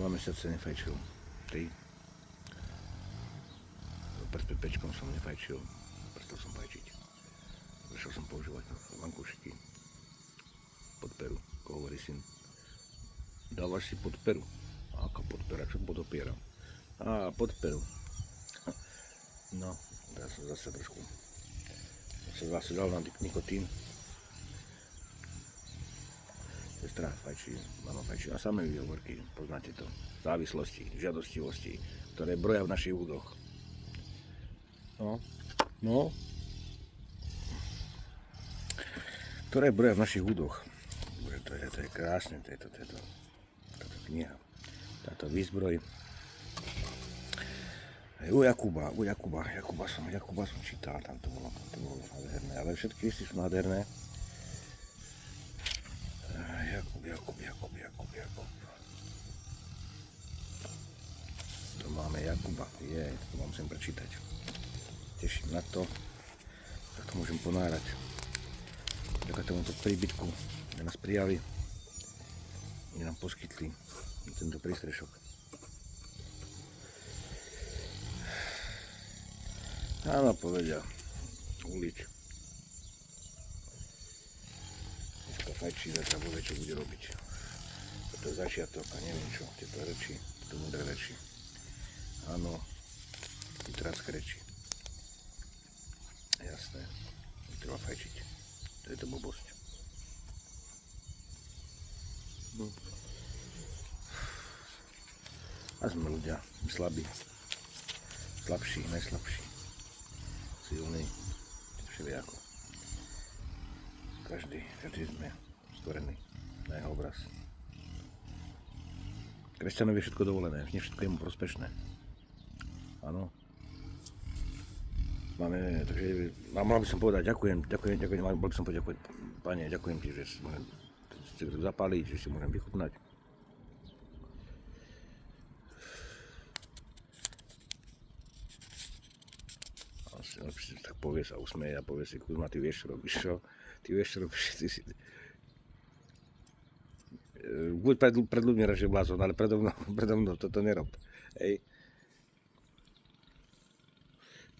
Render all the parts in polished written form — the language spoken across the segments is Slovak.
mesiace nefajčil. 3. Pred pečkom som nefajčil. Prestal som fajčiť. Začal som používať vankúšiky. Pod peru, ako hovorí syn. Dávaš si pod peru. Ako pod peru, čo podopieram. Pod peru. No, ja som zase trošku zase dal na nikotín. Sestra fajčí, mama fajčí. A samé výhovorky, poznáte to. Závislosti, žiadostivosti, ktoré broja v našich údoch. No. Ktoré broja v našich údoch. To je krásne, táto kniha. Táto výzbroj. U Jakuba som čítal, tam to bolo nádherné, ale všetky listy sú nádherné. Jakub. To máme Jakuba, to vám musím prečítať. Teším na to, tak to môžem ponárať. Vďaka tomuto príbytku, kde nás prijali, kde nám poskytli tento prístrešok. Áno, povedia, ulič. Dneska fajčí, zatiaľ bude, čo bude robiť. Toto je začiatok a neviem čo, tieto reči, tieto múdre reči. Áno, literárske reči. Jasné, treba fajčiť. To je to blbosť. A sme ľudia slabí. Slabší, najslabší. Silný, všelijako. Každý sme stvorený na jeho obraz. Kresťanovi je všetko dovolené, nie všetko je mu prospešné. Áno. Takže mal by som povedať ďakujem, mal by som povedať ďakujem, Pane, ďakujem ti, že si môžem zapáliť, že si môžem vychutnať. Tak povie sa, usmeje a povie si, Kuzma, ty vieš, čo robíš, čo? Ty vieš, čo robíš, buď pred ľuďmi radšej blázon, ale predo mnou toto nerob. Hej.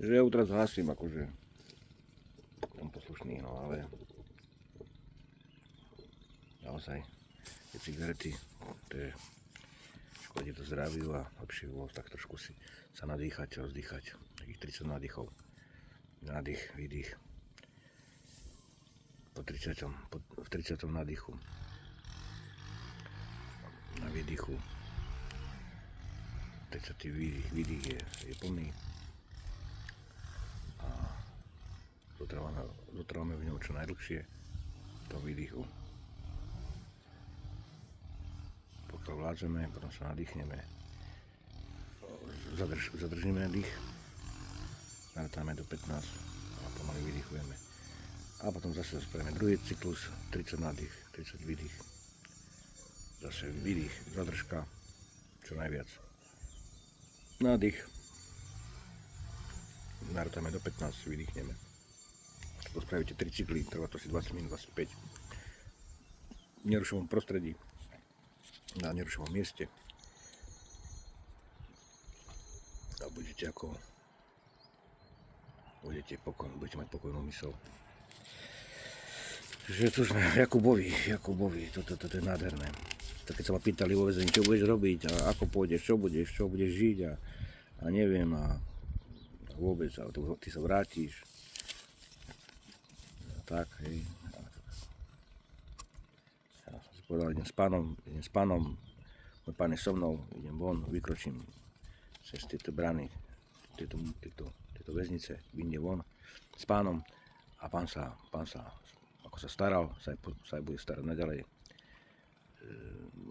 Že ja teraz hlasím, akože som poslušný, no ale naozaj tie cigarety, to je škodí to zdraviu a lepšie bolo tak trošku si sa nadýchať, rozdýchať, takých 30 nádychov. Nádych, výdych. V 30. nádychu. Na výdychu. 30. výdych je plný. A zotrváme v ňom čo najdlhšie. V tom výdychu. Pokiaľ vládzeme, potom sa nadýchneme. Zadržíme dých. Narátáme do 15 a pomaly vydychujeme. A potom zase spravíme druhý cyklus, 30 nádych, 30 výdych. Zase výdych, zadržka, čo najviac. Nádych. Narátame do 15, vydýchneme. To spravíte 3 cykly, trvá to si 20 minút, 25. V nerušovom prostredí, na nerušovom mieste. A budete budete mať pokojnú mysel. Že tu sme Jakubovi, toto je nádherné. Tak keď sa ma pýtali vo väzení, čo budeš robiť a ako pôjdeš, čo budeš žiť a neviem a vôbec, a ty sa vrátiš. A tak, hej. Ja som si povedal, idem s pánom, môj pán je so mnou, idem von, vykročím cez tieto brány, tieto väznice, vyjde von s pánom a pán sa ako sa staral, sa aj bude starať naďalej.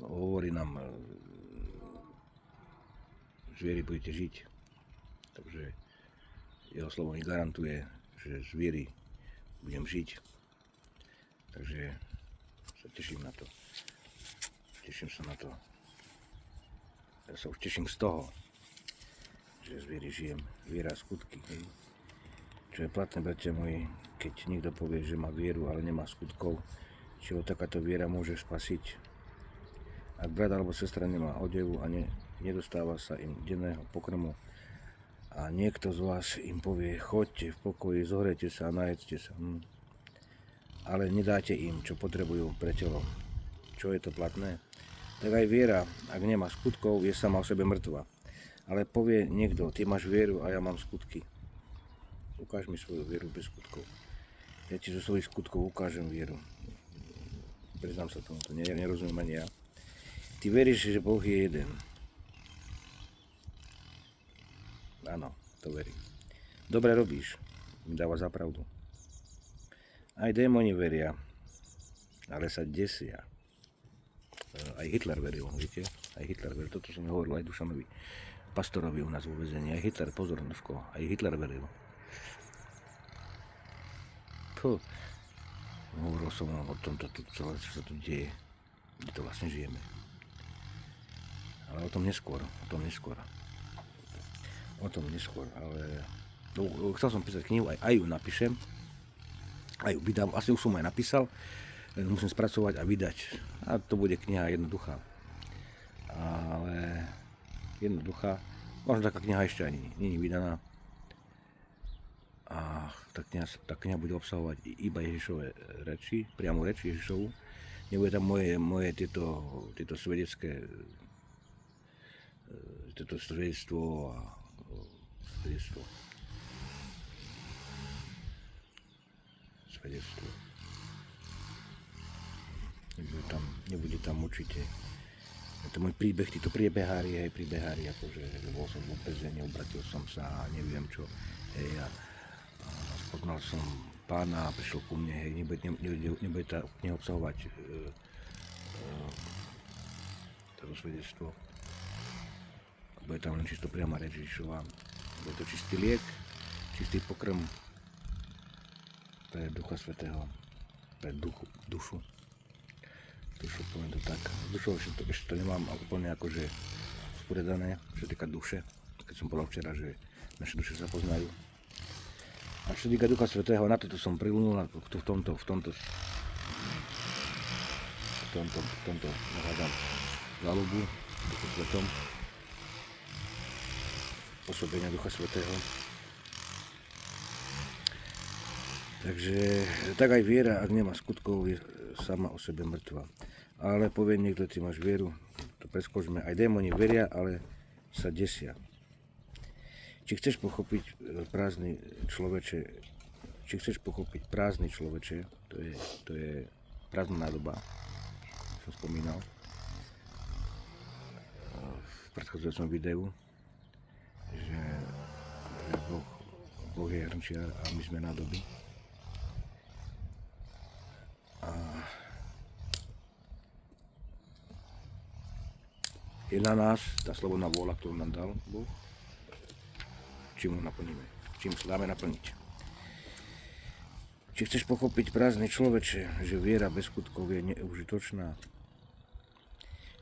Hovorí nám, že budete žiť, takže jeho slovo mi garantuje, že z viery budem žiť, takže sa teším na to. Teším sa na to. Ja sa už teším z toho, že z viery žijem. Viera a skutky. Hej. Čo je platné, bratia moji, keď niekto povie, že má vieru, ale nemá skutkov, či ho takáto viera môže spasiť. Ak brat alebo sestra nemá odevu a nedostáva sa im denného pokrmu a niekto z vás im povie, choďte v pokoji, zohrejte sa a najedzte sa, ale nedáte im, čo potrebujú pre telo, čo je to platné, tak aj viera, ak nemá skutkov, je sama o sebe mŕtva. Ale povie niekto, ty máš vieru a ja mám skutky. Ukáž mi svoju vieru bez skutkov. Ja ti zo svojich skutkov ukážem vieru. Priznám sa tomu, to nerozumiem ani ja. Ty veríš, že Boh je jeden. Áno, to verím. Dobre robíš, mi dáva za pravdu. Aj démoni veria, ale sa desia. Aj Hitler veril, viete? Aj Hitler veril, toto som hovoril aj Dušanovi, pastorovi u nás vo väzení. Aj Hitler, pozor, Nožko, aj Hitler veril. Hovoril som o tomto, celé, čo sa tu deje, kde to vlastne žijeme. Ale o tom neskôr. Ale chcel som písať knihu, aj ju napíšem, aj ju vydám, asi už som aj napísal, len musím spracovať a vydať. A to bude kniha jednoduchá. Ale jednoduchá, možno taká kniha ešte ani nie je vydaná. A tá kniha bude obsahovať iba Ježišove reči, priamo reč Ježišovu. Nebude tam moje tieto svedecké toto svedectvo. Nebude tam určite. Je to môj príbeh, títo príbehári, akože bol som v uväzení, obratil som sa a neviem čo. A spoznal som Pána a prišiel ku mne, nebude tá kniha obsahovať toto svedectvo. Bude tam len čisto priama reč Ježišova. Bude to čistý liek, čistý pokrm pre Ducha Svätého, pre dušu. Poviem to tak. Dušou ešte to nemám úplne akože usporiadané, čo týka duše. Keď som povedal včera, že naše duše sa poznajú. A čo týka Ducha Svätého, na toto som prilnul, v tomto nachádzam záľubu v Duchu Svetom. Pôsobenia Ducha Svätého. Takže tak aj viera, ak nemá skutkov, je sama o sebe mŕtva. Ale povie niekto, ty máš vieru, to preskočme. Aj démoni veria, ale sa desia. Či chceš pochopiť prázdny človeče, to je prázdna nádoba, som spomínal v predchádzajúcom videu, že Boh je hrnčiar a my sme nádoby. A je na nás tá slobodná vôľa, ktorú nám dal Boh, čím ho naplníme, čím sa dáme naplniť. Či chceš pochopiť prázdny človeče, že viera bez skutkov je neužitočná?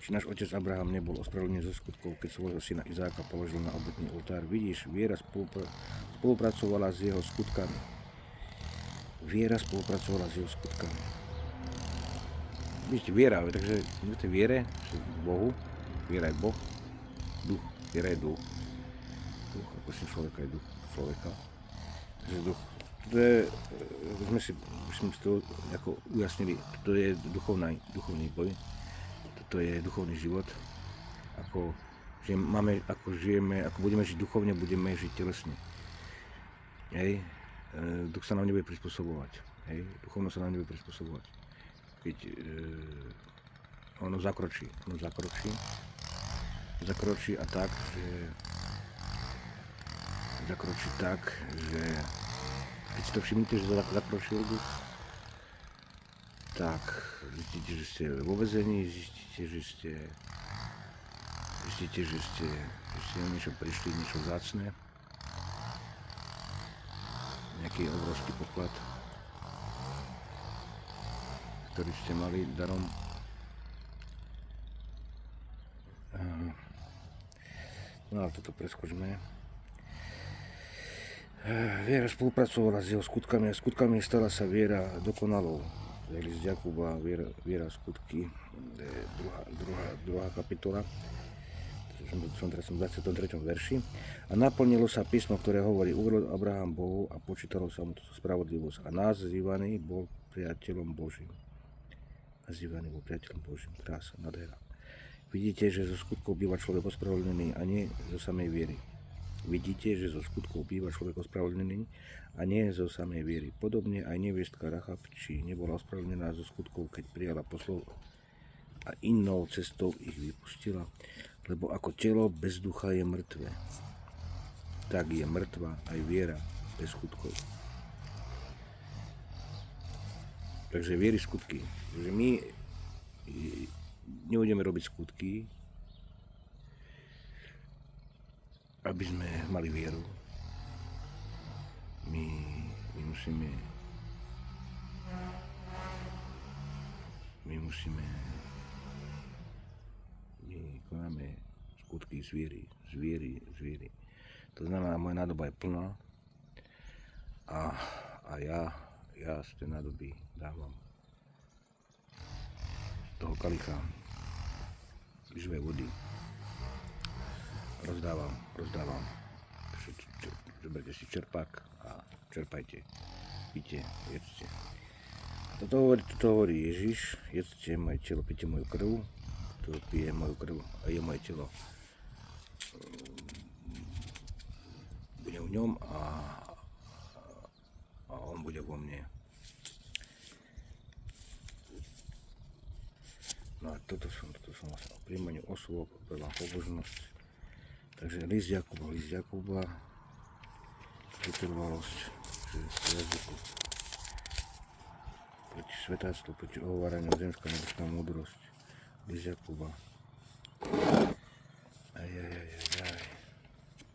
Či náš otec Abraham nebol ospravedlnený zo skutkov, keď svojho syna Izáka položil na obetný oltár? Vidíš, viera spolupracovala s jeho skutkami. Vidíte, viera, takže v tej viere, že Bohu, viera je Boh, duch, viera je duch. Duch, ako si človeka je duch človeka. Takže duch, to je, sme si to ako ujasnili, to je duchovný boj. To je duchovný život, ako žijeme, ako budeme žiť duchovne, budeme žiť telesne. Hej. Duch sa nám nebude prispôsobovať. Hej. Duchovno sa nám nebude prispôsobovať. Keď ono zakročí a tak, že keď si to všimnete, že zakročil duch, tak zistíte, že ste vo väzení, zistíte, že ste na niečo prišli, niečo vzácne, nejaký obrovský poklad, ktorý ste mali darom. No ale toto preskočme. Viera spolupracovala s jeho skutkami a skutkami stala sa viera dokonalou. list Jakuba, viera skutky, druhá kapitola, teraz som v 23. verši. A naplnilo sa písmo, ktoré hovorí, uveril Abraham Bohu a počítalo sa mu to spravodlivosť. A nazývaný bol priateľom Božím. Krása, nádhera. Vidíte, že zo skutkov býva človek ospravedlnený a nie zo samej viery. A nie zo samej viery. Podobne aj neviestka Rachab, či nebola ospravedlnená zo skutkov, keď prijala poslov a inou cestou ich vypustila. Lebo ako telo bez ducha je mŕtve, tak je mŕtva aj viera bez skutkov. Takže viery skutky. Takže my nebudeme robiť skutky, aby sme mali vieru. My konáme skutky z viery. To znamená, moja nádoba je plná a ja z tej nádoby dávam z toho kalicha živej vody. Rozdávam. Zoberte si čerpák a čerpajte, pite, jedzte. Toto hovorí Ježiš, jedzte moje telo, pite moju krv, kto pije moju krv a je moje telo. Bude v ňom a on bude vo mne. No a toto som vlastne o príjmaní osôb, veľa pobožnosť. Takže list Jakuba, vytrvalosť, jazyku, proti svetáctvu, proti ohováraniu, zemská nebeská múdrosť. List Jakuba.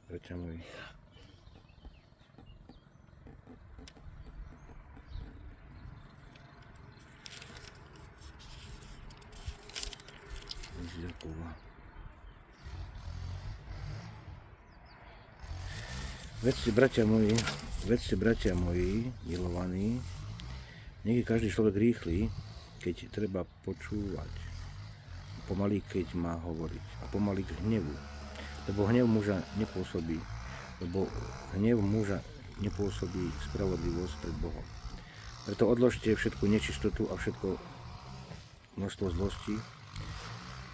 Bratia moji. List Jakuba. Vedzte, bratia moji, milovaní, nech je každý človek rýchly, keď treba počúvať, pomalý, keď má hovoriť, a pomalý k hnevu, lebo hnev muža nepôsobí spravodlivosť pred Bohom. Preto odložte všetku nečistotu a všetko množstvo zlosti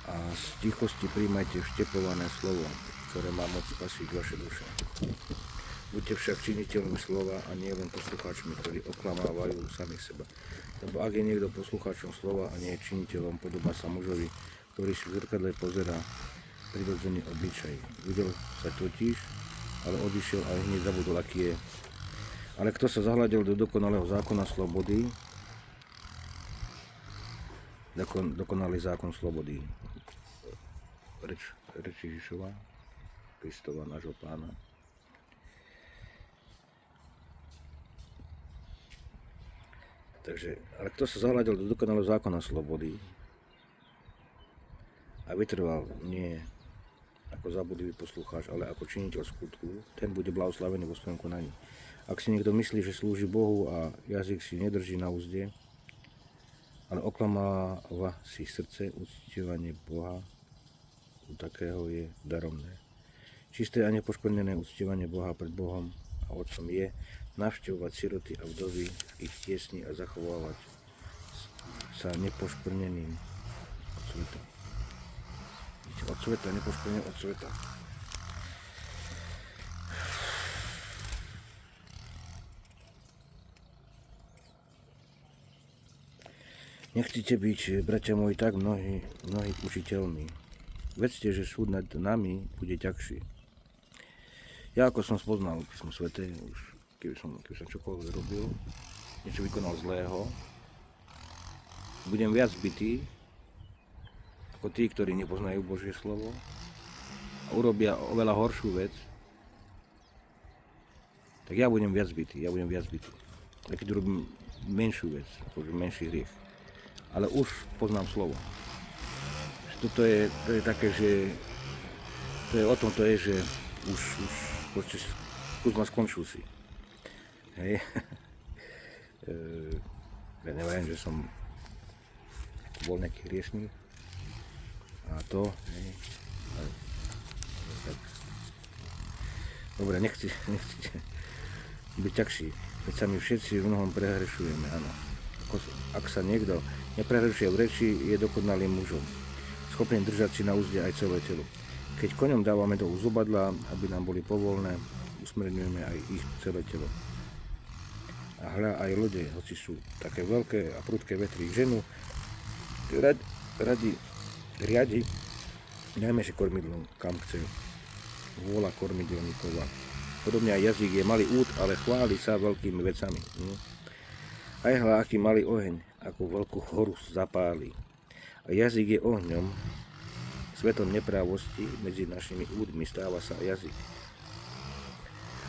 a z tichosti príjmajte vštepované slovo, ktoré má moc spasiť vaše duše. Buďte však činiteľmi slova a nie len poslucháčmi, ktorí oklamávajú samých seba. Lebo ak je niekto poslucháčom slova a nie je činiteľom, podobá sa mužovi, ktorý si v zrkadle pozerá prirodzený obyčaj. Videl sa totiž, ale odišiel a hneď zabudol, aký je. Ale kto sa zahľadil do dokonalého zákona slobody, dokonalý zákon slobody, reč Ježišova, Kristova, nášho Pána. Takže, ale kto sa zahľadil do dokonalého zákona slobody a vytrval nie ako zabudlivý poslucháč, ale ako činiteľ skutku, ten bude blahoslavený vo svojom konaní. Ak si niekto myslí, že slúži Bohu a jazyk si nedrží na úzde, ale oklamáva si srdce, uctievanie Boha, u takého je daromné. Čisté a nepoškvrnené uctievanie Boha pred Bohom a Otcom je navštevovať siroty a vdovy v ich tiesni a zachovávať sa nepoškvrneným od sveta. Od sveta, nepoškvrnený od sveta. Nechcete byť, bratia moji, tak mnohí učiteľmi. Vedzte, že súd nad nami bude ťažší. Ja ako som spoznal písmo sväté, už keby som čokoľvek robil, niečo vykonal zlého, budem viac bitý ako tí, ktorí nepoznajú Božie slovo a urobia oveľa horšiu vec, tak ja budem viac bitý. A keď urobím menšiu vec, menší hriech, ale už poznám slovo. To je také, že to je o tom, že už skús ma skončil si. Hej. Ja neviem, že som bol nejaký hriešný. A to, hej, ale, tak. Dobre, nechci byť takší. Veď sa my všetci v mnohom prehrešujeme, áno. Ak sa niekto neprehrešuje v reči, je dokonalým mužom, schopný držať si na úzde aj celé telo. Keď koňom dávame do zobadla, aby nám boli povolné, usmerňujeme aj ich celé telo. A hľa aj lode, hoci sú také veľké a prudké vetry, ženu riadi najmäšie kormidlom, kam chce. Vôľa kormidelníková. Podobne aj jazyk je malý úd, ale chváli sa veľkými vecami. Aj hľa, aký malý oheň, ako veľkú horu zapáli. A jazyk je ohňom, svetom neprávosti, medzi našimi údmi stáva sa jazyk.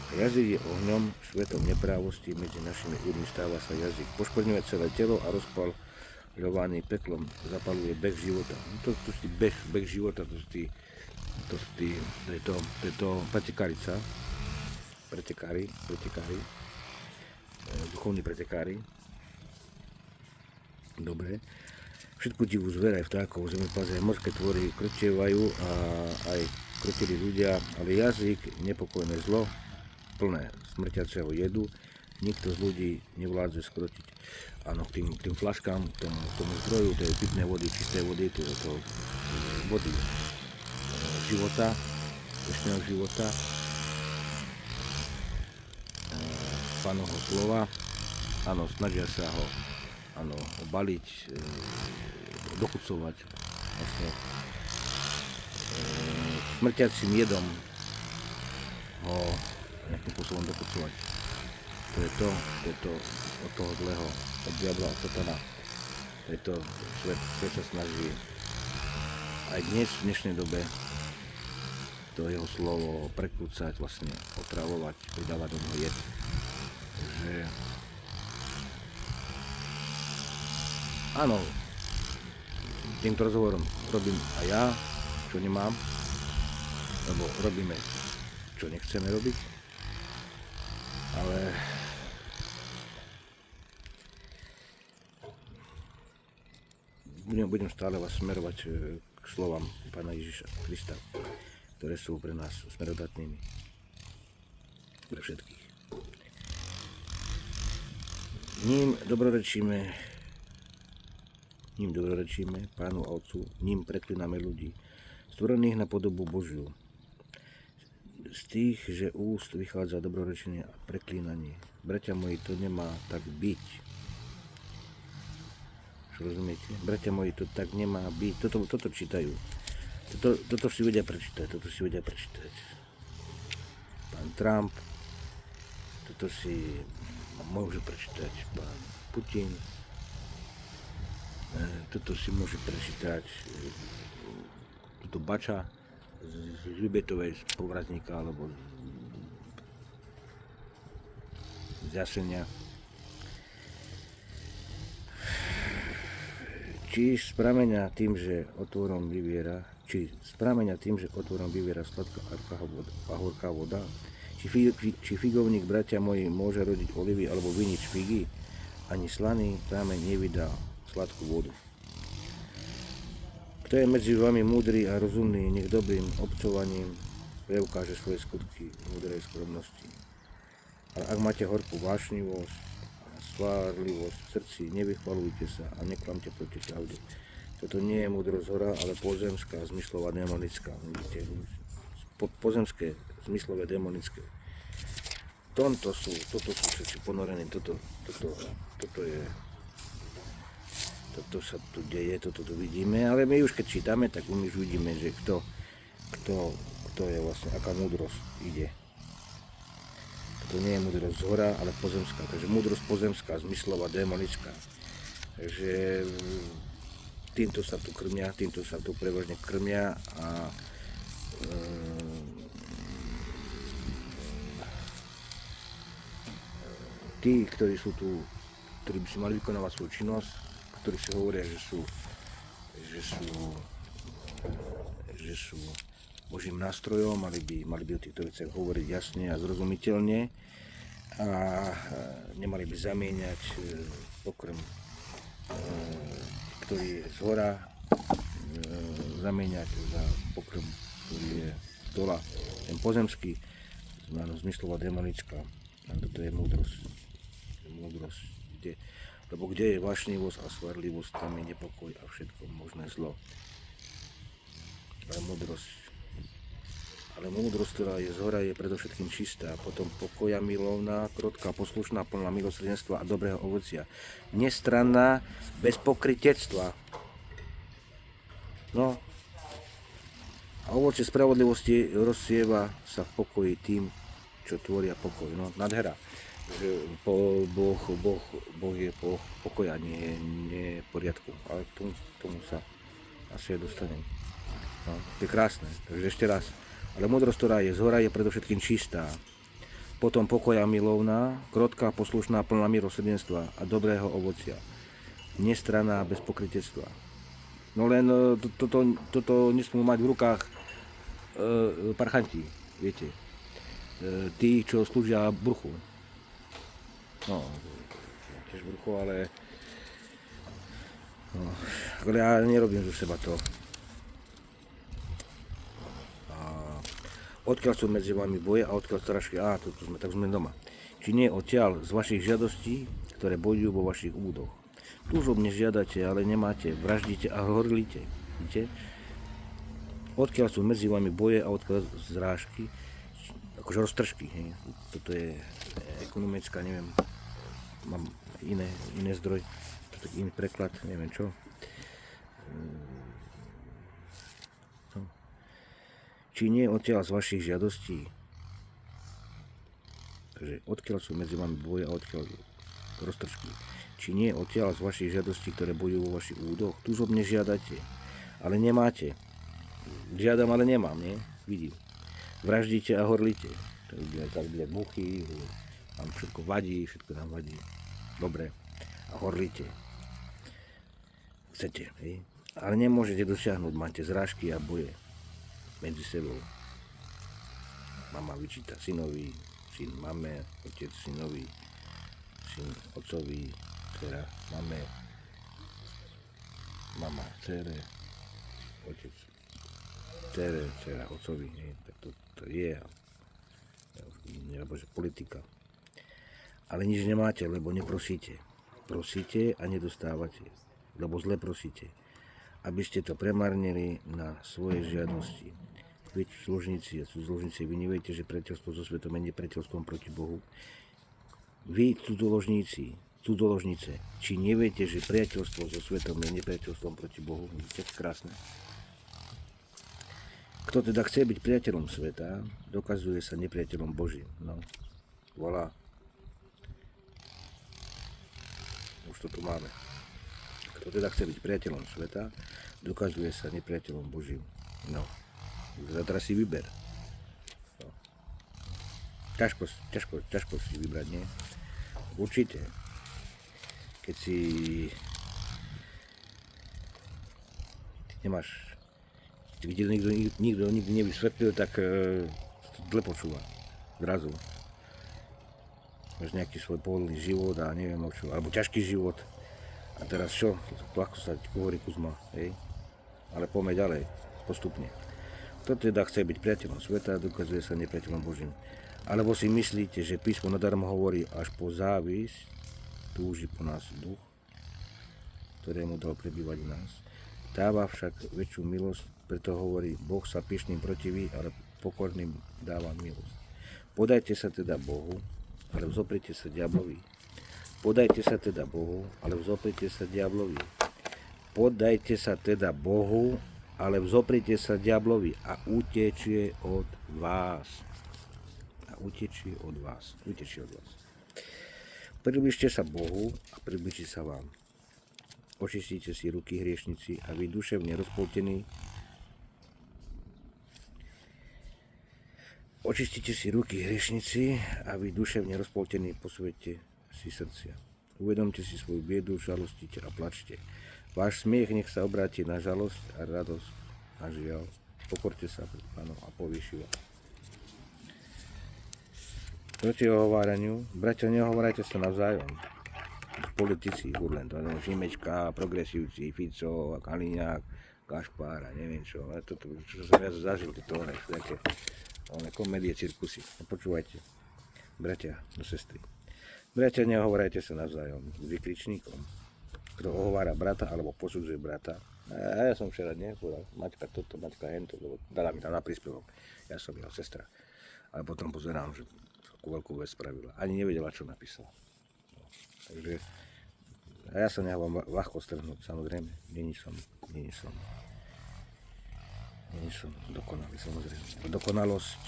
A jazyk je ohňom, svetom neprávosti, medzi našimi údmi stáva sa jazyk. Poškvrňuje celé telo a rozpaľovaný peklom zapaluje beh života. To je beh života, to je to pretekári, duchovní pretekári. Dobre. Všetku divú zver aj vtákov, zemeplaze aj morské tvory krčievajú a aj krotili ľudia, ale jazyk, nepokojné zlo, plné smrťaceho jedu, nikto z ľudí nevládze skrotiť. Áno, k tým flaškám, k tomu zdroju, tej pitnej vody, čistej vody, to vody života, večného života, Pánovho slova, áno, snažia sa ho baliť, dokucovať, vlastne smrťacím jedom ho nejakým spôsobom dokucovať. To je to od toho zlého, od diabla, od satana. Svet sa snaží aj dnes, v dnešnej dobe, to jeho slovo prekrúcať, vlastne otravovať, pridávať do neho jed. Takže áno, týmto rozhovorom robím aj ja, čo nemám, lebo robíme, čo nechceme robiť, ale budem stále vás smerovať k slovám Pána Ježiša Krista, ktoré sú pre nás smerodatnými, pre všetkých. Ním dobrorečíme Pánu a Otcu, ním preklíname ľudí, stvorených na podobu Božiu. Z tých, že úst vychádza dobrorečenie a preklínanie. Bratia moji, to nemá tak byť. Čo rozumiete? Bratia moji, to tak nemá byť. Toto čítajú. Toto si vedia prečítať. Pán Trump, toto si môže prečítať pán Putin, toto si môže prečítať toto Bača z Libetovej, z Povrazníka alebo z Jasenia. Či spramenia tým, že otvorom vyviera sladká a horká voda, či figovník, bratia moji, môže rodiť olivy alebo vinič figy, ani slaný prameň nevydá sladkú vodu. Kto je medzi vami múdry a rozumný, nech dobrým obcovaním preukáže svoje skutky múdrej skromnosti. Ale ak máte horkú vášnivosť a svárlivosť v srdci, nevychvalujte sa a neklamte proti pravde. Toto nie je múdrosť hora, ale pozemská, zmyslová, démonická. Vidíte, pozemské, zmyslové, démonické. Toto sú všetci ponorení, toto sa tu deje, toto tu vidíme, ale my už keď čítame, tak my už vidíme, že kto je vlastne, aká múdrosť ide. To nie je múdrosť z hora, ale pozemská, takže múdrosť pozemská, zmyslová, démonická. Takže týmto sa tu prevažne krmia a tí, ktorí sú tu, ktorí by si mali vykonávať svoju činnosť, ktorí si hovoria, že sú Božím nástrojom, mali by o týchto veciach hovoriť jasne a zrozumiteľne a nemali by zamieňať pokrm ktorý je z hora, zamieňať za pokrm, ktorý je z dola, ten pozemský, zmyslová demonička. A toto je múdrosť. Múdrosť. Lebo kde je vášnivosť a svarlivosť, tam je nepokoj a všetko možné zlo. Ale múdrosť, ktorá je z hora, je predovšetkým čistá, potom pokoja milovná, krotká, poslušná, plná milosrdenstva a dobrého ovocia. Nestranná, bez pokrytectva. No. A ovocie spravodlivosti rozsieva sa v pokoji tým, čo tvoria pokoj. No, nádhera. Boh je pokoja, nie poriadku. Ale k tomu sa asi aj dostanem. No, to je krásne. Takže ešte raz. Ale múdrosť, ktorá je z hora, je predovšetkým čistá. Potom pokoja milovná, krotká, poslušná, plná milosrdenstva a dobrého ovocia. Nestranná, bez pokrytectva. No len toto nesmú mať v rukách parchanti, viete. Tí, čo slúžia bruchu. No, tiež brucho, ale ja nerobím zo seba to. A odkiaľ sú medzi vami boje a odkiaľ strašky, tak sme doma. Či nie odtiaľ z vašich žiadostí, ktoré bojujú vo vašich údoch. Túžobne žiadate, ale nemáte, vraždíte a horlíte. Vidíte? Odkiaľ sú medzi vami boje a odkiaľ zrážky, akože roztržky. Hej. Toto je ekonomická, neviem, mám iné zdroj, iný preklad, neviem čo. Či nie odtiaľ z vašich žiadostí, takže odkiaľ sú medzi vami boje a odkiaľ roztržky. Či nie odtiaľ z vašich žiadostí, ktoré bojujú vo vašich údoch, túžobne žiadate, ale nemáte. Žiadam, ale nemám, nie? Vidím. Vraždíte a horlíte. Tak bude muchy, vám všetko vadí, všetko nám vadí. Dobre. A horlíte. Chcete, hej? Ale nemôžete dosiahnuť, máte zrážky a boje medzi sebou. Mama vyčíta synovi, syn mame, otec synovi, syn otcovi, dcera mame, mama dcere, otec dcere, dcera otcovi, hej? Tak to je, alebo že politika. Ale nič nemáte, lebo neprosíte. Prosíte a nedostávate, lebo zle prosíte, aby ste to premarnili na svoje žiadosti. Veď služníci a cudzoložníci, vy neviete, že priateľstvo so svetom je nepriateľstvom proti Bohu. Vy cudzoložnice, či neviete, že priateľstvo so svetom je nepriateľstvom proti Bohu? Vidíte, krásne. Kto teda chce byť priateľom sveta, dokazuje sa nepriateľom Božím. No, voilà. Už to tu máme. Kto teda chce byť priateľom sveta, dokazuje sa nepriateľom Božím. No, teraz si vyber. No. Ťažko si vybrať, nie? Určite. Keď si nemáš, keď nikto nikdy nevysvetlil, tak zle počúva. Zrazu. Máš nejaký svoj pohodlný život a neviem o čo, alebo ťažký život. A teraz čo? Ľahko sa ti hovorí Kuzma, hej? Ale poďme ďalej, postupne. Kto teda chce byť priateľom sveta, dokazuje sa nepriateľom Božím. Alebo si myslíte, že písmo nadarmo hovorí, až po závisť túži po nás duch, ktorému dal prebývať v nás. Dáva však väčšiu milosť, preto hovorí, Boh sa pyšným protiví, ale pokorným dáva milosť. Podajte sa teda Bohu, ale vzoprite sa diablovi. Podajte sa teda Bohu, ale vzoprite sa diablovi. Podajte sa teda Bohu, ale vzoprite sa diablovi a utečie od vás. Utečie od vás. Približte sa Bohu a približí sa vám. Očistite si ruky, hriešnici, a vy duševne rozpoltení. Očistite si ruky, hriešnici, a vy duševne rozpoltení, posvete si srdcia. Uvedomte si svoju biedu, žalostite a plačte. Váš smiech nech sa obráti na žalosť a radosť a žiaľ. Pokorte sa pred Pánom a povýši vás. Proti ohováraniu, bratia, neohovárajte sa navzájom. politici, hurlen, to Šimečka, progresívci, Fico, Kaliňák, Gašpár a neviem čo. Ale toto, čo som ja zažil, tieto one komédie, cirkusy. No, počúvajte, bratia do sestry. Bratia, nehovorajte sa navzájom s vykričníkom. Kto ohovára brata alebo posudzuje brata. A ja som včera nepovedal, Maťka toto, Maťka hento, lebo dala mi tam na príspevok. Ja som jeho sestra. Ale potom pozerám, že takú veľkú vec spravila. Ani nevedela, čo napísala. No, takže a ja sa nechávam ľahko strhnúť, samozrejme. Není som dokonalý, samozrejme. Dokonalosť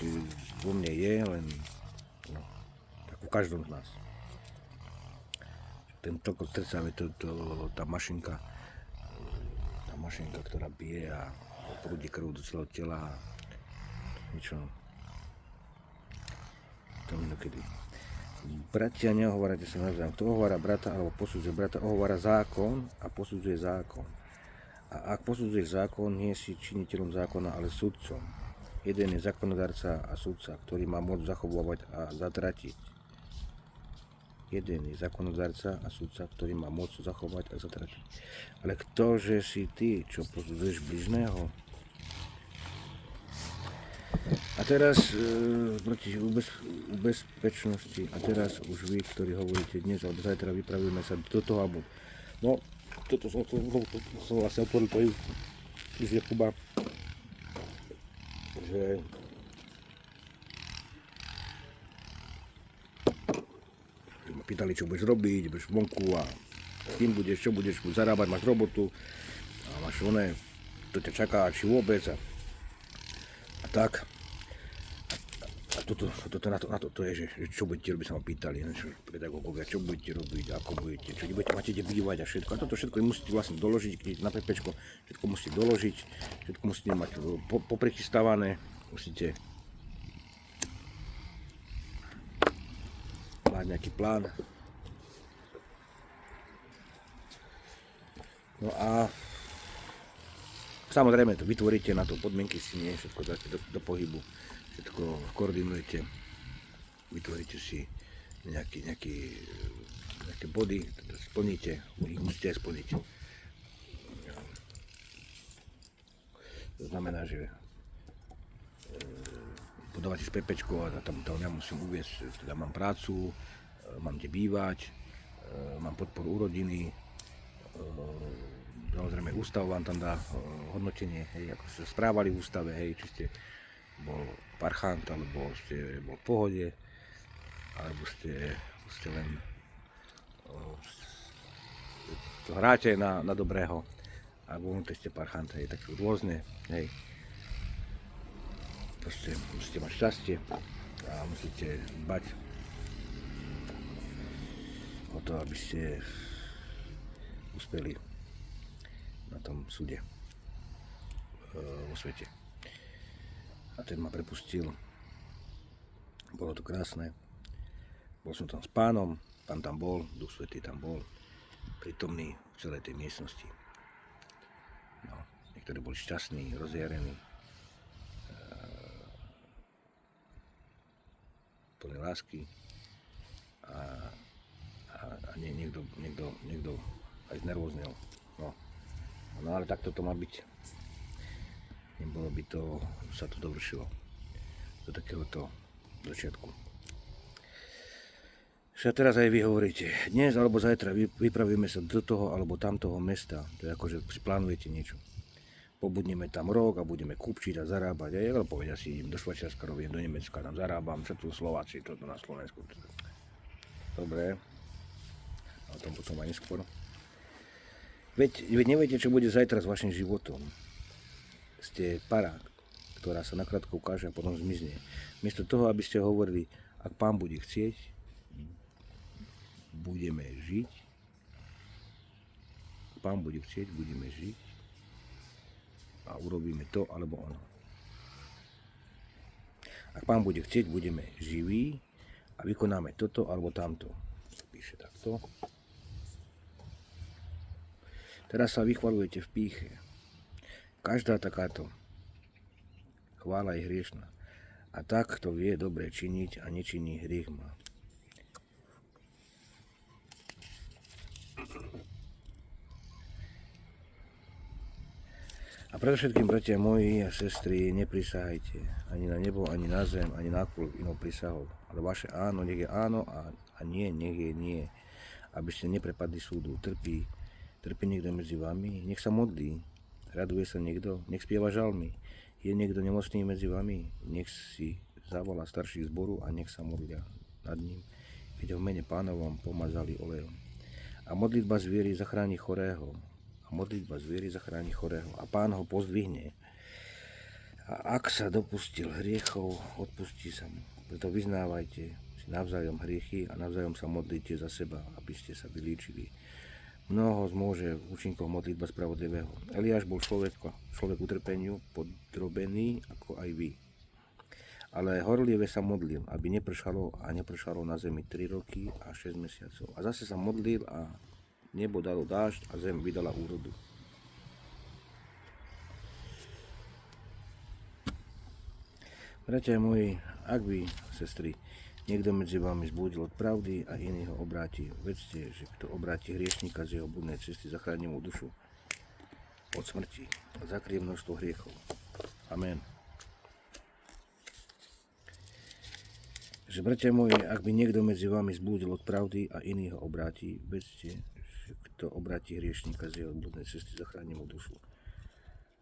vo mne je, len no, tak v každom z nás. Ten tlkot srdca, tá mašinka, ktorá bije a prúdi krv do celého tela. Niečo. To minokedy. Bratia, neohovárajte sa navzájom. Kto ohovára brata alebo posudzuje brata, ohovára zákon a posudzuje zákon. A ak posudzuješ zákon, nie si činiteľom zákona, ale sudcom. Jeden je zákonodárca a sudca, ktorý má moc zachovávať a zatratiť. Jeden je zákonodárca a sudca, ktorý má moc zachovať a zatratiť. Ale ktože si ty, čo posudzuješ bližného? A teraz proti bezpečnosti, a teraz už vy, ktorí hovoríte dnes alebo zajtra, vypravíme sa do toho, alebo no, toto som vlastne otvoril to z Jakuba, že ma pýtali, čo budeš robiť, budeš vonku a s kým budeš, čo budeš zarábať, máš robotu a máš oné, to ťa čaká, či vôbec a tak. A toto na to je, že čo budete robiť, sa ma pýtali, pedagógovia, čo budete robiť, ako budete, čo máte kde bývať a všetko. A toto všetko musíte vlastne doložiť, keď na PPčko, všetko musíte doložiť, všetko musíte mať poprichystávané, musíte mať nejaký plán. No a samozrejme to vytvoríte na to podmienky, si nie všetko dáte do pohybu, všetko koordinujete, vytvoríte si nejaké body, splníte, ich musíte aj splniť. To znamená, že podávate z PPčko a tam ja musím uviesť, teda mám prácu, mám kde bývať, mám podporu u rodiny, samozrejme ústav vám tam dá hodnotenie, hej, ako ste správali v ústave, hej, či ste bol parchant, alebo ste bol v pohode, alebo ste len to hráte na dobrého, alebo vnútri ste parchant, hej, tak sú rôzne, hej. Proste musíte mať šťastie a musíte dbať o to, aby ste uspeli na tom súde vo svete. A ten ma prepustil. Bolo to krásne. Bol som tam s pánom, pán tam bol, Duch Svätý tam bol, prítomný v celej tej miestnosti. No, niektorí boli šťastní, rozjarení, plné lásky a niekto aj znervóznil. No ale takto to má byť. Nebolo by to, sa to dovršilo do takéhoto začiatku. Však teraz aj vy hovoríte, dnes alebo zajtra vypravíme sa do toho alebo tamtoho mesta, to je ako, že si plánujete niečo. Pobudneme tam rok a budeme kupčiť a zarábať. A ja povedia si, idem do Švajčiarska, robím do Nemecka, tam zarábam, čo tu Slováci, toto na Slovensku. Dobre, a o tom potom aj neskôr. Veď neviete, čo bude zajtra s vašim životom. Ste para, ktorá sa nakrátko ukáže a potom zmizne. Miesto toho, aby ste hovorili, ak Pán bude chcieť, budeme žiť. Ak Pán bude chcieť, budeme žiť. A urobíme to alebo ono. Ak Pán bude chcieť, budeme živí a vykonáme toto alebo tamto. Píše takto. Teraz sa vychvaľujete v pýche. Každá takáto chvála je hriešna. A tak, kto vie dobre činiť a nečiní, hriech má. A predovšetkým, bratia moji a sestry, neprisahajte ani na nebo, ani na zem, ani na akúľvek inou prísahou. Ale vaše áno, nech je áno a nie, nech je nie. Aby ste neprepadli súdu. Trpí niekto medzi vami, nech sa modlí. Raduje sa niekto, nech spieva žalmy. Je niekto nemocný medzi vami, nech si zavolá starších zboru a nech sa modlia nad ním. Keď ho v mene Pánovom pomazali olejom. A modlitba z viery zachráni chorého. A Pán ho pozdvihne. A ak sa dopustil hriechov, odpustí sa mu. Preto vyznávajte si navzájom hriechy a navzájom sa modlite za seba, aby ste sa vylíčili. Mnoho zmôže v účinkoch modlitba spravodlivého. Eliáš bol človek utrpeniu podrobený ako aj vy. Ale horlive sa modlil, aby nepršalo na zemi 3 roky a 6 mesiacov. A zase sa modlil a nebo dalo dážď a zem vydala úrodu. Bratia moji, ak by, sestry, niekto medzi vami zbúdil od pravdy a iný ho obráti, vedzte, že kto obráti hriešníka z jeho bludnej cesty, zachráni mu dušu od smrti a zakrie množstvo hriechov. Amen. Že, bratia moji, ak by niekto medzi vami zbúdil od pravdy a iný ho obráti, vedzte, že kto obráti hriešníka z jeho bludnej cesty, zachráni mu dušu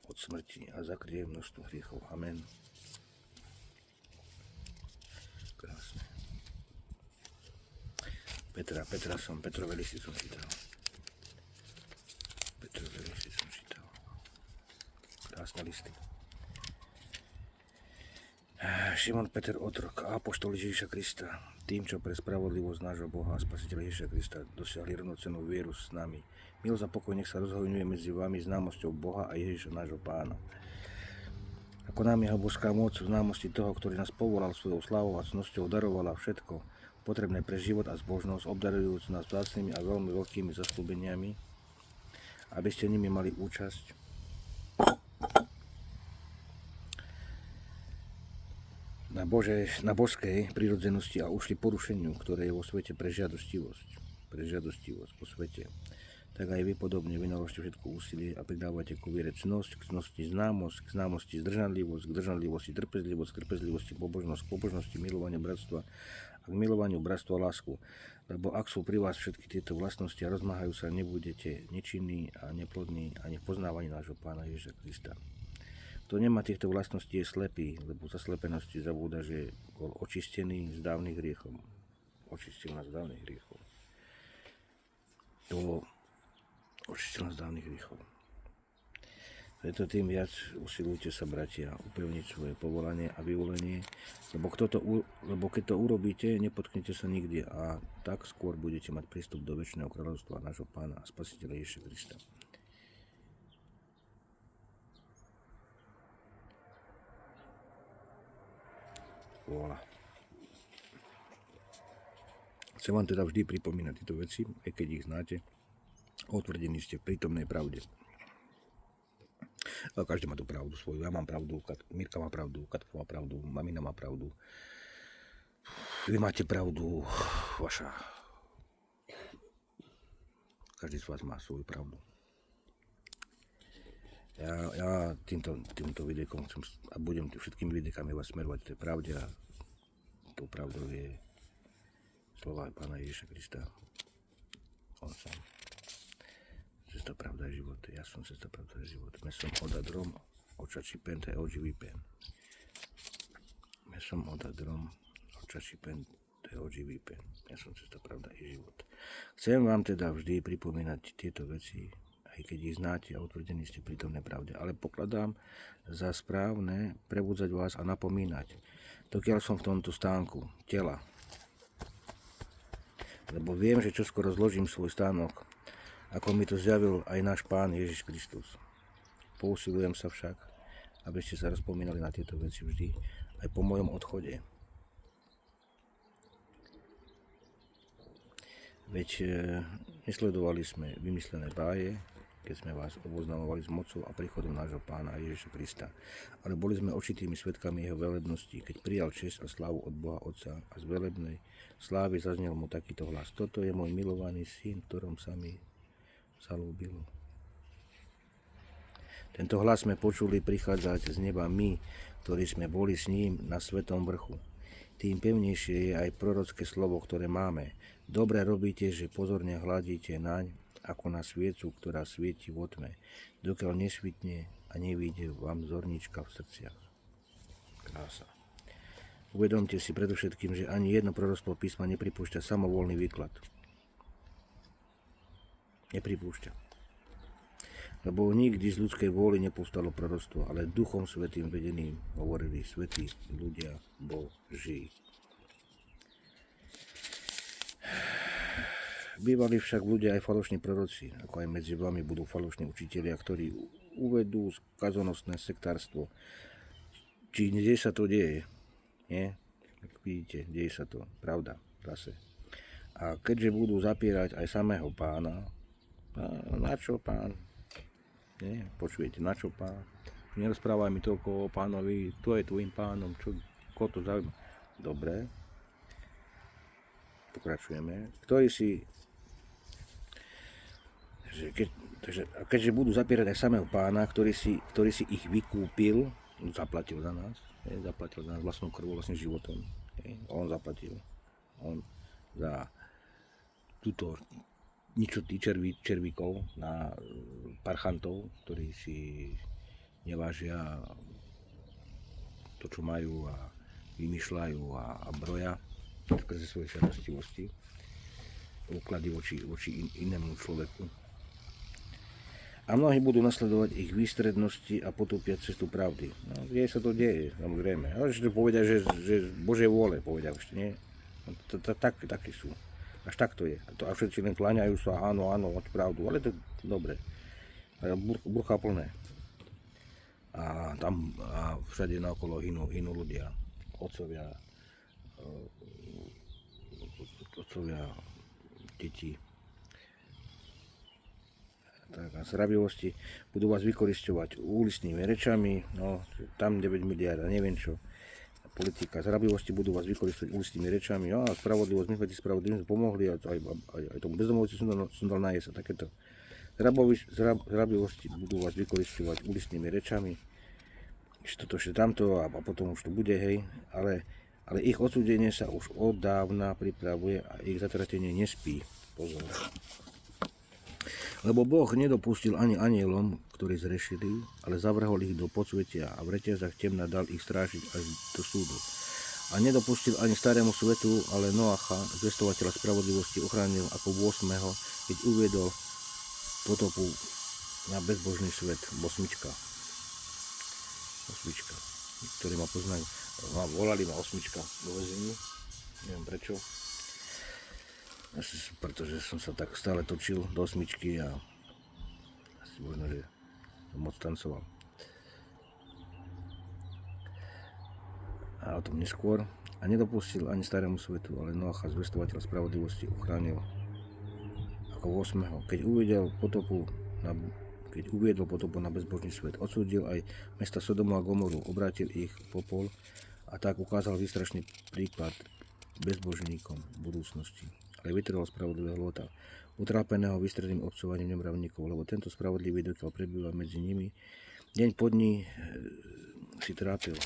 od smrti a zakrie množstvo hriechov. Amen. Krásne. Petrové listy som čítal. Krásne listy. Šimon Peter otrok a apoštol Ježiša Krista, tým, čo pre spravodlivosť nášho Boha a Spasiteľa Ježiša Krista dosiahli rovnocennú vieru s nami. Milosť a pokoj nech sa rozhojňuje medzi vami známosťou Boha a Ježiša nášho Pána. Ako nám jeho božská moc v známosti toho, ktorý nás povolal svojou slávou a cnosťou, darovala všetko potrebné pre život a zbožnosť, obdarujúc nás vzácnymi a veľmi veľkými zasľúbeniami, aby ste nimi mali účasť na božskej prirodzenosti a ušli porušeniu, ktoré je vo svete pre žiadostivosť po svete. Tak aj vy podobne vynaložte všetko úsilie a pridávajte ku viere cnosť, k cnosti známosť, k známosti zdržanlivosť, k zdržanlivosti trpezlivosť, k trpezlivosti pobožnosť, k pobožnosti milovanie bratstva a k milovaniu bratstva lásku. Lebo ak sú pri vás všetky tieto vlastnosti a rozmáhajú sa, nebudete nečinní a neplodní ani v poznávaní nášho Pána Ježiša Krista. Kto nemá týchto vlastností, je slepý, lebo za slepenosti zabúda, že bol očistený z dávnych hriechov. Očistil nás z dávnych hriechov. Očistil nás z dávnych hriechov. Preto tým viac usilujte sa, bratia, upevniť svoje povolanie a vyvolenie, lebo keď to urobíte, nepotknete sa nikde a tak skôr budete mať prístup do večného kráľovstva nášho Pána a Spasiteľa Ježiša Krista. Voilà. Chcem vám teda vždy pripomínať tieto veci, aj keď ich znáte. Otvrdení ste v prítomnej pravde. A každý má tú pravdu svoju. Ja mám pravdu, Mirka má pravdu, Katka má pravdu, mamina má pravdu. Vy máte pravdu, vaša. Každý z vás má svoju pravdu. Ja týmto videjkom chcem a budem všetkými videjkami vás smerovať k tej pravde a tou pravdou je slova Pána Ježiša Krista. On sám. Cesta, pravda je život. Ja som cesta, pravda je život. Me som oda drom, očači pen, te oči vypen. Me som oda drom, očači pen, te oči vypen. Ja som cesta, pravda je život. Chcem vám teda vždy pripomínať tieto veci, aj keď ich znáte a utvrdení ste v prítomnej pravde. Ale pokladám za správne prebudzať vás a napomínať, dokiaľ som v tomto stánku tela. Lebo viem, že čoskoro zložím svoj stánok, ako mi to zjavil aj náš Pán Ježiš Kristus. Pousilujem sa však, aby ste sa rozpomínali na tieto veci vždy, aj po mojom odchode. Veď nesledovali sme vymyslené báje, keď sme vás oboznamovali s mocou a príchodom nášho Pána Ježiša Krista. Ale boli sme očitými svedkami jeho velebnosti, keď prijal česť a slávu od Boha Otca a z velebnej slávy zaznel mu takýto hlas. Toto je môj milovaný syn, ktorom sa mi zalúbilo. Tento hlas sme počuli prichádzať z neba my, ktorí sme boli s ním na svetom vrchu. Tým pevnejšie je aj prorocké slovo, ktoré máme. Dobre robíte, že pozorne hľadíte naň, ako na sviecu, ktorá svieti vo tme, dokiaľ nesvitne a nevyjde vám zornička v srdciach. Krása. Uvedomte si predovšetkým, že ani jedno proroctvo písma nepripúšťa samovolný výklad. Nepripúšťa. Lebo nikdy z ľudskej vôly nepostalo proroctvo, ale Duchom Svätým vedeným hovorili svätí ľudia Boží. Bývali však ľudia aj falošní proroci, ako aj medzi vami budú falošní učitelia, ktorí uvedú skazonostné sektárstvo. Či kde sa to deje? Nie? Tak vidíte, deje sa to. Pravda, zase. A keďže budú zapierať aj samého pána, na čo pán? Nie, počujete, na čo pán? Nerozprávaj mi toľko o pánovi, kto je tvojim pánom, koho to zaujíma. Dobre. Pokračujeme. Keďže budú zapierať aj samého pána, ktorý si ich vykúpil, zaplatil za nás vlastnou krvou, vlastným životom. On zaplatil. On za túto ničotí červíkov na parchantov, ktorí si nevážia to, čo majú a vymýšľajú a broja skrze svoje žiadostivosti, úklady voči inému človeku. A mnohí budú nasledovať ich výstrednosti a potúpia cestu pravdy. No, kde sa to deje, samozrejme. Ale ešte povedia, že Božej vôle, povedia ešte, nie? Takí sú. Až tak to je. A všetci len kláňajú sa, áno, máte pravdu, ale to je dobre. Burcha plné. A tam a všade naokolo hynú ľudia. Otcovia, deti. Tak a zravivosti budú vás vykorisťovať úlistnými rečami, no tam 9 miliárd a neviem čo. Politika zrabivosti budú vás vykoristovať úlistnými rečami, a spravodlivosť, my sme ti spravodlivým pomohli, aj tomu bezdomovci som dal najesť a takéto. Zrabivosti budú vás vykoristovať úlistnými rečami, toto, tamto a potom už to bude, hej, ale ich odsúdenie sa už od dávna pripravuje a ich zatratenie nespí. Pozor. Lebo Boh nedopustil ani anielom, ktorí zrešili, ale zavrhol ich do podsvetia a v reťazách temna dal ich strážiť až do súdu. A nedopustil ani starému svetu, ale Noacha, zvestovateľa spravodlivosti, ochránil ako 8., keď uviedol potopu na bezbožný svet. Osmička, ktorí ma poznajú. Volali ma Osmička do väzení, neviem prečo. Pretože som sa tak stále točil do osmičky a asi možno, že moc tancoval. A o tom neskôr. A nedopustil ani starému svetu, ale Noacha, zvestovateľ spravodlivosti, ochránil ako 8., keď uviedol potopu na bezbožný svet. Odsúdil aj mesta Sodomu a Gomoru, obrátil ich popol a tak ukázal výstrašný príklad bezbožníkom v budúcnosti. Ale vytrval spravodlivého Lóta, utrápeného vystredným obcovaním nemravníkov, lebo tento spravodlivý, dokiaľ prebýva medzi nimi, deň po dni si trápil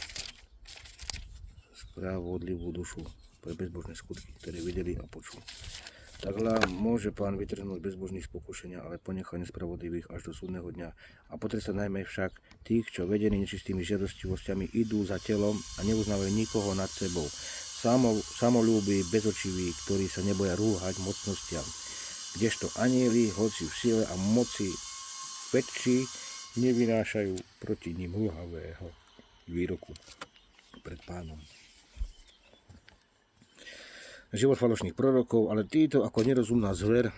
spravodlivú dušu pre bezbožné skutky, ktoré videli a počuli. Takhle môže Pán vytrhnúť bezbožných z pokušenia, ale ponechá nespravodlivých až do súdneho dňa. A potrestá najmä však tých, čo vedení nečistými žiadostivosťami idú za telom a neuznávajú nikoho nad sebou. Samolúbi, bezočiví, ktorí sa neboja rúhať mocnostiam. Kdežto anjeli, hoci v sile a moci väčší, nevynášajú proti nim lhavého výroku pred Pánom. Život falošných prorokov, ale títo ako nerozumná zver,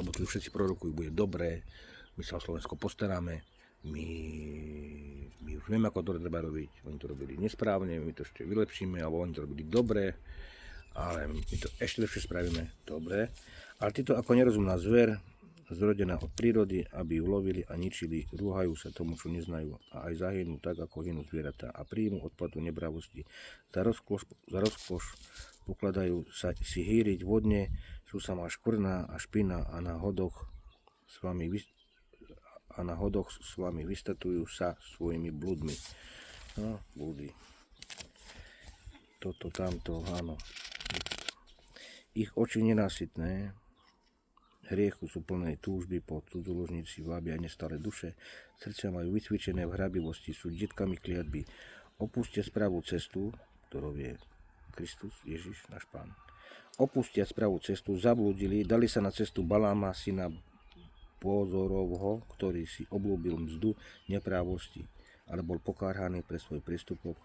lebo tu všetci prorokujú, bude dobré, my sa o Slovensko postaráme, my už vieme, ako to treba robiť, oni to robili nesprávne, my to ešte vylepšíme, alebo oni to robili dobre, ale my to ešte lepšie spravíme dobre. Ale títo ako nerozumná zver, zrodená od prírody, aby ju lovili a ničili, rúhajú sa tomu, čo neznajú a aj zahynú tak, ako hynú zvieratá a príjmu odplatu nebravosti. Za rozkoš pokladajú sa si hýriť vodne, sú samá škvrna a špina a na hodoch s vami a na hodoch s vami vystatujú sa svojimi blúdmi. No, blúdy. Toto, tamto, áno. Ich oči nenásytné hriechu sú plné túžby po cudzoložníci, vábia nestále duše, srdcia majú vycvičené v hrabivosti, sú detkami kliatby. Opustia správú cestu, ktorou je Kristus, Ježiš, náš Pán. Opustia správú cestu, zablúdili, dali sa na cestu Baláma, syna Bozorovho, ktorý si oblúbil mzdu neprávosti, ale bol pokárhaný pre svoj prístupok.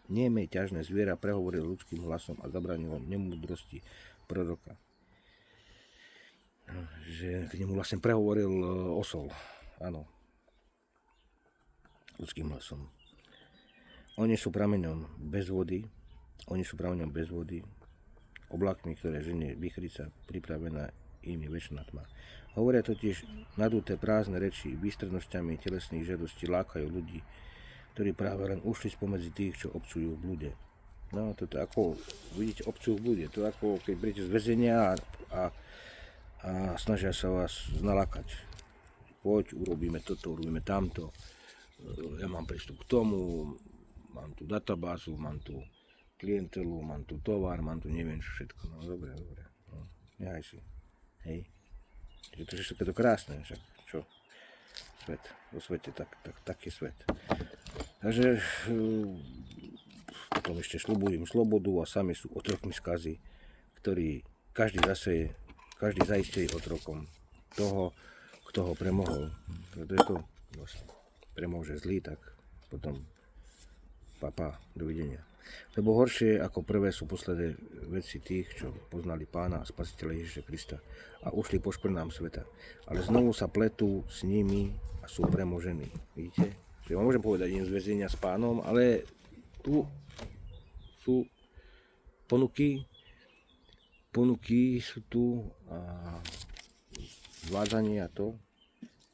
Nieme ťažné zviera prehovoril ľudským hlasom a zabranilo nemúdrosti proroka. Že k nemu vlastne prehovoril osol, áno, ľudským hlasom. Oni sú prameňom bez vody, oblakmi, ktoré ženie vychrica, pripravená im je večná tma. Hovoria totiž naduté prázdne reči, výstrednosťami telesných žiadostí lákajú ľudí, ktorí práve len ušli spomedzi tých, čo obcujú v blúde. No, toto ako, vidíte, obcujú v blúde, to ako keď príjete z väzenia a snažia sa vás nalákať. Poď, urobíme toto, urobíme tamto, ja mám prístup k tomu, mám tu databázu, mám tu klientelu, mám tu tovar, mám tu neviem čo všetko. No dobre, no, nehaj si, hej. Je to všetko to krásne, však čo? Svet, vo svete, tak je svet. Takže potom ešte šľubujú im slobodu a sami sú otrokmi skazy, ktorí každý zaiste je otrokom toho, kto ho premohol. Kto je to vlastne premôže zlý, tak potom papa, dovidenia. Lebo horšie ako prvé sú posledné veci tých, čo poznali Pána a Spasiteľa Ježiša Krista a ušli po škvrnám sveta. Ale znovu sa pletú s nimi a sú premožení. Vidíte? Že vám môžem povedať, idem z väzenia s Pánom, ale tu sú ponuky sú tu a zvádzanie a to.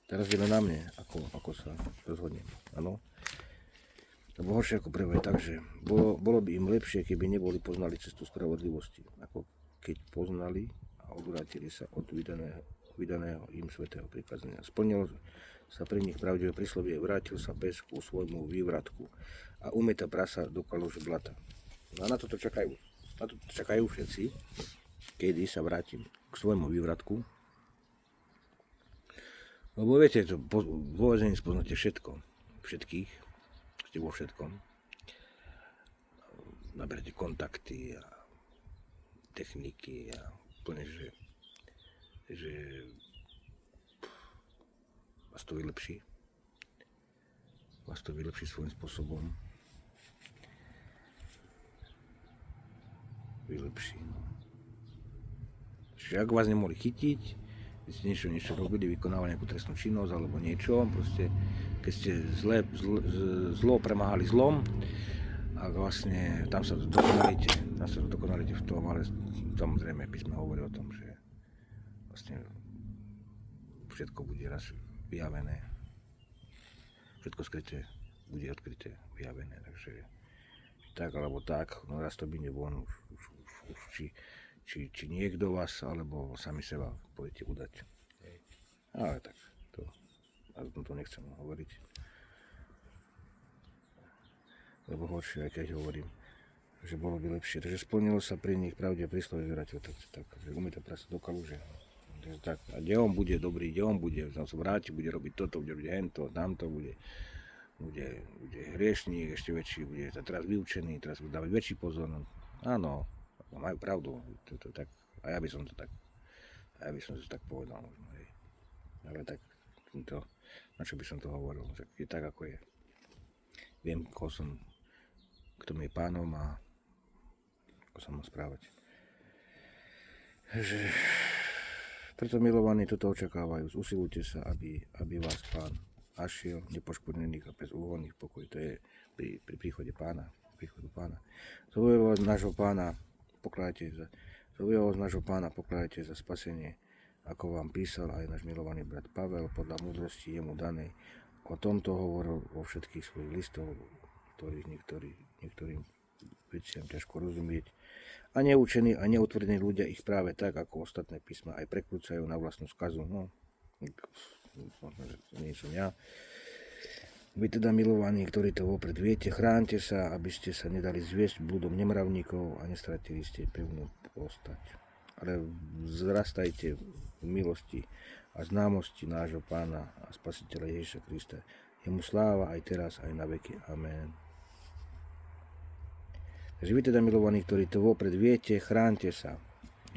Teraz je na mne, ako sa rozhodnem. Áno. Lebo horšie ako prvé, takže bolo by im lepšie, keby neboli poznali cestu spravodlivosti, ako keď poznali a odvrátili sa od vydaného im svätého prikázania. Splnilo sa pri nich pravdivé príslovie, vrátil sa pes ku svojmu vývratku a umytá prasa do kaluže blata. No a na toto čakajú všetci, kedy sa vrátim k svojmu vývratku. Lebo viete, vo väzení spoznáte všetkých, vo všetkom. Naberete kontakty a techniky a úplne, že vás to vylepší. Svojím spôsobom. Vylepší. Čiže ak vás nemohli chytiť, keď ste niečo robili, vykonávali nejakú trestnú činnosť alebo niečo, proste keď ste zlo premáhali zlom a vlastne tam sa dokonalíte v tom, ale samozrejme písmo hovorí o tom, že vlastne všetko bude raz vyjavené, všetko skryté bude odkryté, vyjavené, takže tak alebo tak, no raz to by nebolo už či niekto vás, alebo sami seba pôjdete udať. Ale tak, to nechcem hovoriť. Lebo horšie, aj keď hovorím, že bolo by lepšie. Takže splnilo sa pri nich pravde príslovie vrátil, tak že umytá prasa do kaluže. Tak, a kde on bude dobrý, kde on bude, sa vráti, bude robiť toto, bude robiť hento, tamto, bude hriešník ešte väčší, bude teraz vyučený, teraz bude dávať väčší pozor. Áno, majú pravdu, tak, a ja by som to tak povedal možno, hej. Ale tak, na čo by som to hovoril, že je tak ako je. Viem, kto mi je Pánom a ako sa mám správať. Že preto milovaní toto očakávajú, usilujte sa, aby vás Pán našiel nepoškvrnených a bez úhonných pokoj. To je pri príchode Pána. Zaujalo nášho Pána pokladajte za spasenie, ako vám písal aj náš milovaný brat Pavel, podľa múdrosti jemu danej. O tomto hovoril vo všetkých svojich listov, ktorých niektorým veciam ťažko rozumieť. A neučení a neutvrdení ľudia ich práve tak, ako ostatné písma, aj prekrúcajú na vlastnú skazu. No, možno, že to nie som ja. Vy teda, milovaní, ktorí to vopred viete, chránte sa, aby ste sa nedali zviesť blúdom nemravníkov a nestratili ste pevnú postať. Ale vzrastajte v milosti a známosti nášho Pána a Spasiteľa Ježiša Krista. Jemu sláva aj teraz, aj na veky. Amen. Takže vy teda, milovaní, ktorí to vopred viete, chránte sa.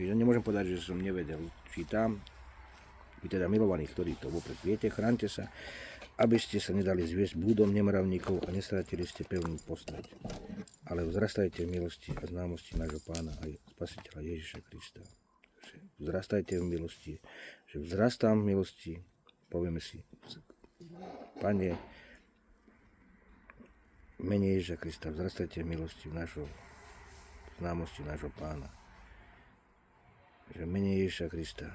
Ja nemôžem povedať, že som nevedel. Čítam. Vy teda, milovaní, ktorí to vopred viete, chránte sa, aby ste sa nedali zviesť blúdom nemravníkov a nestratili ste pevnú postať. Ale vzrastajte v milosti a známosti nášho Pána a Spasiteľa Ježiša Krista. Vzrastajte v milosti, že vzrastám v milosti, povieme si, Pane, v mene Ježiša Krista, vzrastajte v milosti v známosti nášho Pána. Že v mene Ježiša Krista,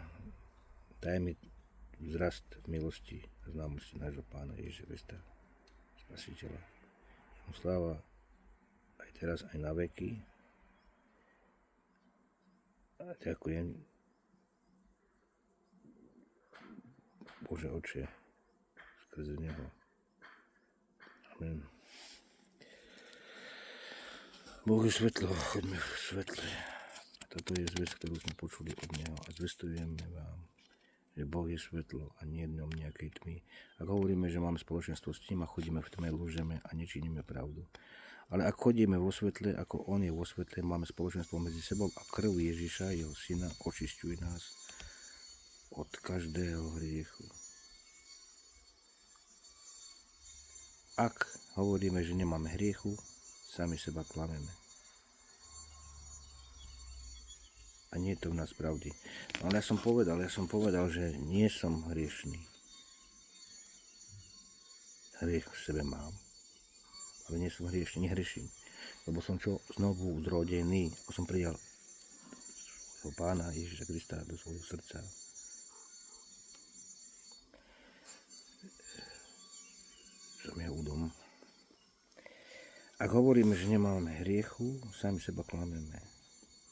daj mi vzrast v milosti a známosti nášho Pána Ježiša Krista, Spasiteľa. Jemu sláva aj teraz, aj na veky. A ďakujem, Bože Otče, skrze Neho. Amen. Boh je svetlo, choďme v svetle. A toto je zvesť, ktorú sme počuli od Neho a zvestujeme vám, že Boh je svetlo a nie dňom nejakej tmy. Ak hovoríme, že máme spoločenstvo s ním a chodíme v tme, lúžeme a nečiníme pravdu. Ale ak chodíme vo svetle, ako on je vo svetle, máme spoločenstvo medzi sebou a krv Ježiša, jeho syna, očisťuje nás od každého hriechu. Ak hovoríme, že nemáme hriechu, sami seba klameme. A nie je to v nás pravdy. Ale ja som povedal, že nie som hriešný. Hriech v sebe mám. Ale nie som hriešný, nehreším. Lebo som znovu zrodený. Ako som prijal svojho Pána Ježiša Krista do svojho srdca. Som jeho údom. Ak hovoríme, že nemáme hriechu, sami seba klameme.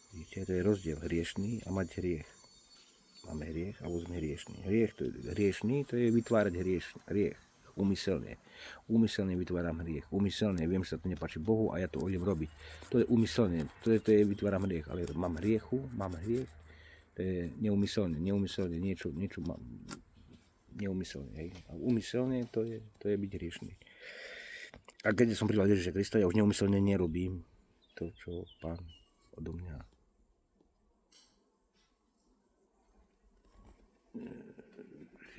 Vidíte, to je rozdiel hriešný a mať hriech. Máme hriech a sme hriešní. Hriešný to je vytvárať hriech. Úmyselne. Úmyselne vytváram hriech. Úmyselne, viem, že sa to nepáči Bohu a ja to idem robiť. To je úmyselne. To je vytváram hriech. Ale mám hriech. To je neúmyselne. Niečo mám. Neúmyselne. Hej. A úmyselne to je byť hriešný. A keď som prijal Ježiša Krista, ja už neúmyselne nerobím to, čo Pán odo mňa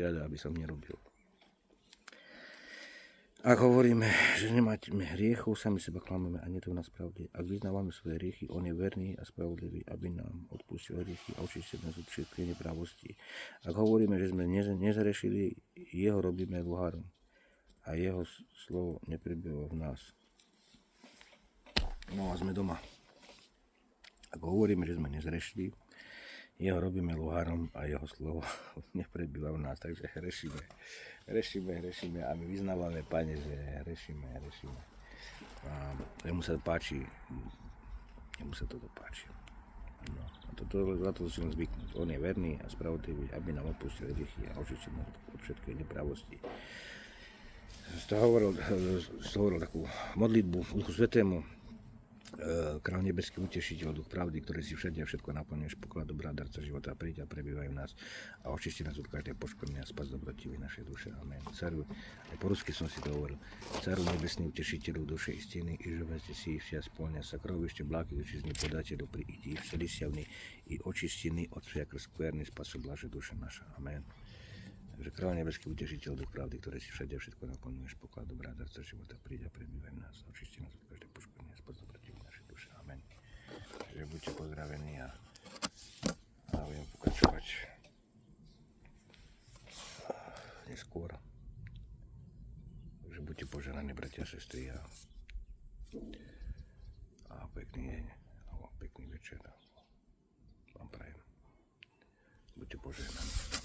žiada, aby som nerobil. Ak hovoríme, že nemáme hriechu, sami seba klameme a nie to v nás pravde. Ak vyznávame svoje hriechy, on je verný a spravodlivý, aby nám odpustil hriechy a očistil nás od všetkej neprávosti. Ak hovoríme, že sme nezhrešili, jeho robíme lhárom a jeho slovo neprebýva v nás. No a sme doma. Ak hovoríme, že sme nezhrešili, jeho robíme luhárom a jeho slovo neprebýva v nás, takže hrešíme a my vyznávame, Pane, že hrešíme. A jemu sa to páči. No, a za to si len zvyknúť. On je verný a spravodlivý, aby nám odpustil hriechy a očistil nás od všetkej neprávosti. Hovoril takú modlitbu Duchu Svätému. Kráľ nebeský, utešiteľ, duch pravdy, ktorý si všade a všetko naplňuješ, poklad dobrá, darca života, príď a prebývaj v nás a očisti nás od každej poškodenia a spas dobrotivý našej duše. Amen. Caru, aj po rusky som si to hovoril. Caru nebesný, utešiteľu duše istiny, i žoveste si vsia spolňa sa krovište bláky, očistný podateľu, prídi všelisjavný i očistiny od všakr skverný spasu blaže duše naša. Amen. Takže kráľ nebeský, utešiteľ, duch pravdy, ktorý si všade a všetko naplňuješ, poklad dobrá, darca života, príď a prebývaj v nás a očisti nás od každej poškodenia a spas dobrotivý. Amen. Takže buďte pozdravení a budem pokračovať neskôr. Takže buďte požehnaní, bratia a sestry, a pekný deň alebo pekný večer vám prajem. Buďte požehnaní.